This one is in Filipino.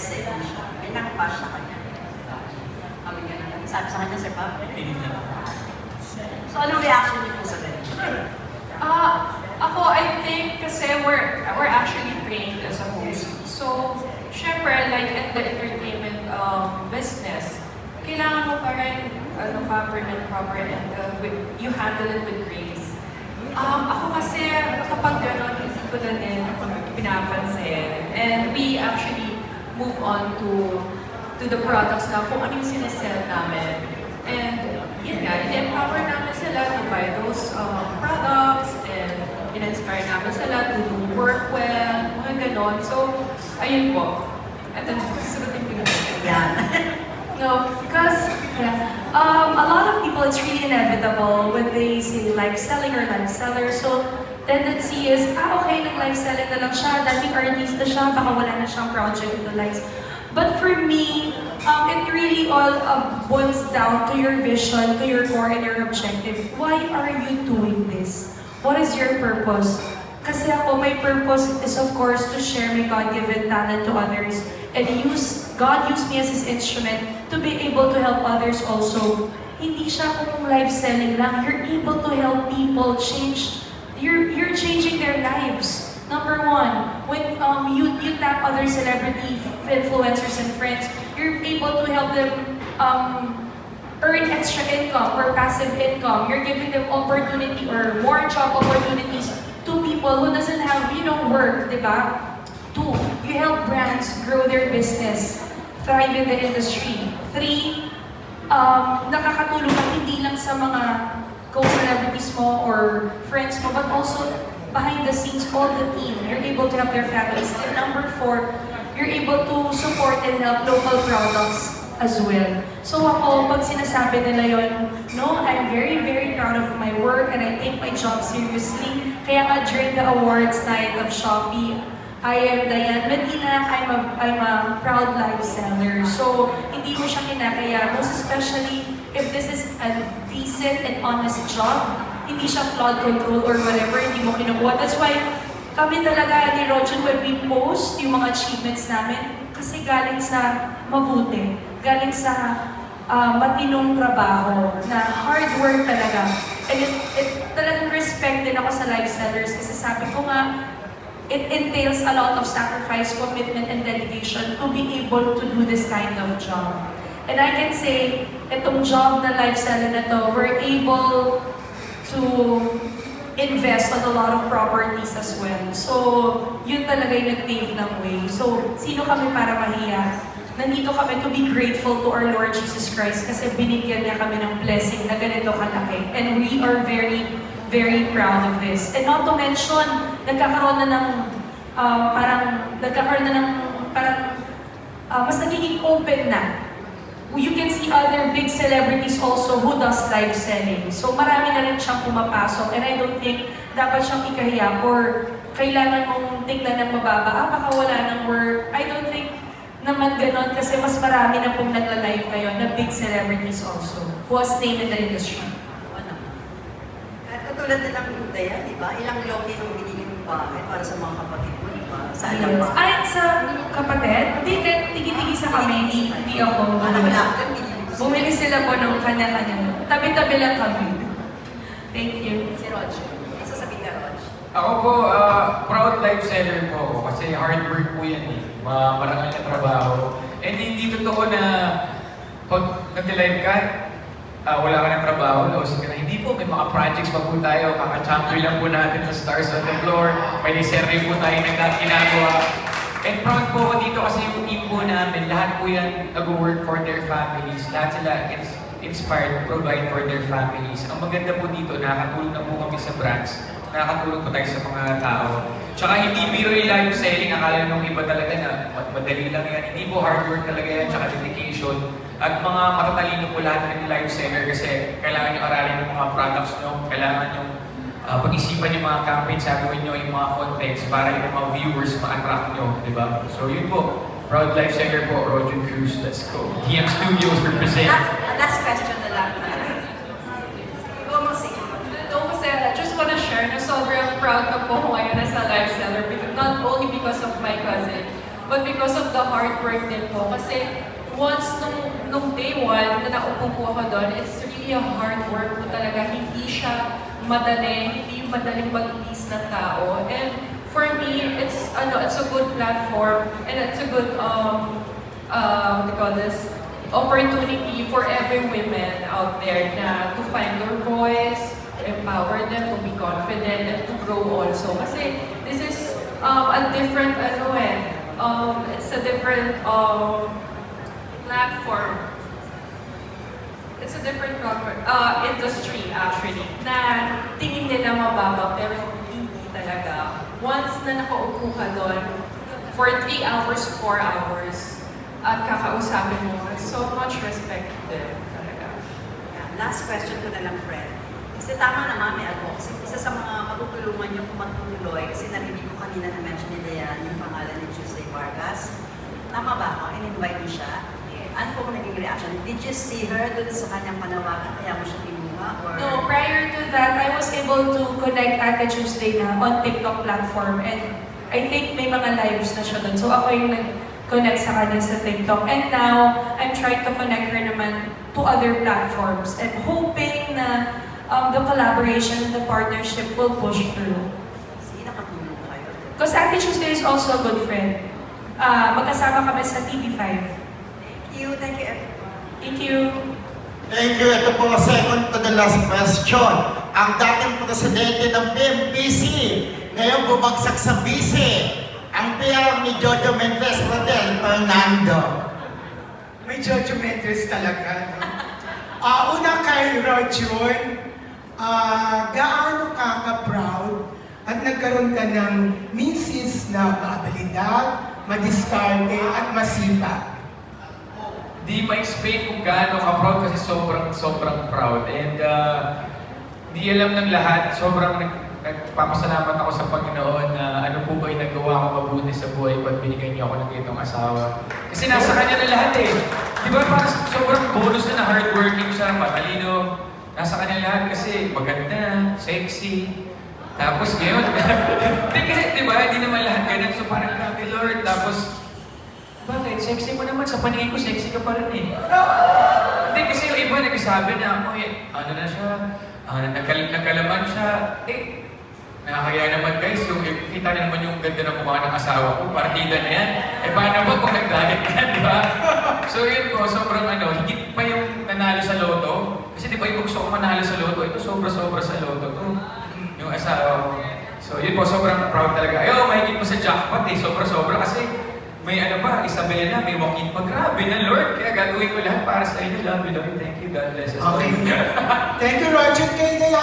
seller siya. May nakapash sa kanya. Kami ganun. Sabi sa kanya, Sir Bob, so anong reaction niyo po sa ganun? Ako, I think kasi we're actually trained as a host. So, syempre, like in the entertainment business, kailangan mo pa rin, prim and proper and you handle it with grace. Ako kasi, kapag gano'n, hindi ko na din pinapansin. And we actually move on to the products na kung ano yung sinesell namin. And yun nga, in-empower namin sila to buy those products and in-inspire namin sila to do work well, mga ganon. So, ayun po. At then, sagutin ko naman. Yan. No, because a lot of people, it's really inevitable when they say live selling or live seller. So, tendency is, okay, nag-live selling na lang siya, dating artista siya, baka wala na siyang project in the lives. But for me, it really all boils down to your vision, to your core and your objective. Why are you doing this? What is your purpose? Kasi ako, my purpose is of course to share my God-given talent to others and God used me as His instrument to be able to help others also. Hindi siya kung live selling lang. You're able to help people change. You're changing their lives. Number one, when you tap other celebrity influencers and friends, you're able to help them earn extra income or passive income. You're giving them opportunity or more job opportunities to people who doesn't have, work, diba? Two, you help brands grow their business, thrive in the industry. Three, nakakatulong ka hindi lang sa mga co-celebrities mo or friends mo, but also behind the scenes, all the team. You're able to help their families. And number four, you're able to support and help local products as well. So ako, pag sinasabi nila yun, no, I'm very, very proud of my work and I take my job seriously. Kaya nga during the awards night of Shopee, I am Diane Medina, I'm a proud live seller. So, hindi mo siya kinakaya, most especially if this is a decent and honest job, hindi siya flood control or whatever, hindi mo kinukuha. That's why kami talaga ni Roger, when we post yung mga achievements namin, kasi galing sa mabuti, galing sa matinong trabaho, na hard work talaga. And it talagang respect din ako sa live sellers kasi sabi ko nga, it entails a lot of sacrifice, commitment, and dedication to be able to do this kind of job. And I can say, itong job na live seller na to, we're able to invest on a lot of properties as well. So, yun talaga yung nag-pave ng way. So, sino kami para mahiya? Nandito kami to be grateful to our Lord Jesus Christ kasi binigyan niya kami ng blessing na ganito kalaki. And we are very, very proud of this. And not to mention, nagkakaroon na ng mas nagiging open na. You can see other big celebrities also who does live selling. So marami na rin siyang pumapasok and I don't think dapat siyang ikahiya or kailangan mong tingnan ng mababa, baka wala ng work. I don't think naman ganon kasi mas marami na pong nagla-live ngayon na big celebrities also who has name in the industry. At katulad na lang yung Dayan, di ba? Ilang loki ang binili mong bahay para sa mga kapatid mo, di ba? Sa alam ba? Ay, sa kapatid? Hindi, tigi-tigi sa kami, hindi ako. Alam lang, binili mo. Bumili sila po ng kanya-kanya. Tabi-tabi lang kami. Thank you. Si Roger. Ano sasabihin ka, Roger? Ako po, proud life seller po ako kasi hard work po yan eh. Marangal na trabaho. And hindi totoo na pag nag-live ka, wala ka ng trabaho, laos ka na. Hindi po, may mga projects pa po tayo. Kaka-champion lang po natin sa Stars on the Floor. May serye po tayo na ginagawa. And proud po ako dito kasi yung team po namin, lahat po yan nag-work for their families. Lahat sila inspired to provide for their families. Ang maganda po dito, nakakatulong na po kami sa brands. Nakakatulong po tayo sa mga tao. Tsaka hindi biro yung live selling. Akala nung iba talaga na madali lang yan. Hindi po hard work talaga yan, tsaka dedication. At mga matatalino po lahat ng live seller kasi kailangan nyo aralin yung mga products nyo. Kailangan nyo pag-isipan yung mga campaigns, gagawin nyo yung mga contents para yung mga viewers ma-attract nyo. Diba? So yun po. Proud live seller po, Roger Cruz. Let's go. TM Studios represent. Last question na lang. Go mo, sige. I just want to share na sobrang proud na po ako ngayon as a live seller, not only because of my cousin, but because of the hard work din po. Kasi once nung day one na naupo po ako doon, it's really a hard work po talaga. Hindi siya madali, hindi madaling mag-please ng tao. And for me, it's a good platform and it's a good what do you call this? Opportunity for every woman out there na to find their voice, empower them to be confident and to grow also. Kasi this is a different it's a different platform. It's a different industry actually na tingin nila mababa pero hindi talaga. Once na nakaupo ka doon for 3 hours, 4 hours, at kakausapin mo, so much respect din talaga. Yeah, last question ko na lang, Fred. Kasi tama naman, may advocacy. Isa sa mga matutulungan niyo kung matutuloy, kasi narinig ko kanina na mention ni Dayan yung pangalan ni Tuesday Vargas. Tama ba ako? In-invite niyo siya? Ano po kung naging reaction? Did you see her dun sa kanyang panawagan? Kaya mo siya kinuha? Or... No, prior to that, I was able to connect Ate Tuesday na on TikTok platform and I think may mga lives na siya doon. So ako yung nag-connect sa kanya sa TikTok. And now, I'm trying to connect her naman to other platforms and hoping na the collaboration and the partnership will push through. Sige, nakatulong kayo. Because Ate Tuesday is also a good friend. Magkasama kami sa TV5. Thank you everyone. Thank you. Thank you. Ito po, second to the last question. Ang dating presidente ng PMPC, ngayon bumagsak sa vice, ang PR ni Jojo Mendez Rodel Fernando. May Jojo Mendez talaga, no? Una kay Rochon, gaano ka ka-proud at nagkaroon ka ng misis na maabilidad, madiskarte at masipag? Di ma-explain kung gaano ka-proud kasi sobrang proud. And di alam ng lahat, sobrang nagpapasalamat ako sa Panginoon na ano po ba yung nagawa ko mabuti sa buhay ko at binigyan niyo ako ng ganitong asawa. Kasi nasa kanya na lahat eh. Di ba parang sobrang bonus na hardworking siya, matalino. Nasa kanya lahat kasi maganda, sexy. Tapos ngayon, di kasi di ba, hindi naman lahat ganun. So parang grabe Lord. Tapos, bakit? Sexy mo naman. Sa paningin ko, sexy ka pa rin eh. Hindi, kasi yung iba nagsasabi na, ano na siya, nagkalaman siya. Eh, nakakaya naman guys, yung kita na naman yung ganda ng mukha ng asawa ko, partida na yan. Eh, paano ba kung nag-diet ka, di ba? So yun po, sobrang higit pa yung nanalo sa loto. Kasi di ba yung gusto ko manalo sa loto, ito sobra-sobra sa loto to. Yung asawa ko. So yun po, sobrang proud talaga. Ayaw, mahigit po sa jackpot eh, sobra-sobra kasi may Isabela na, may Joaquin pa. Grabe na, Lord. Kaya gagawin ko lahat para sa inyo. Love you, Lord. Thank you. God bless us. Okay. Thank you, Roger. Kay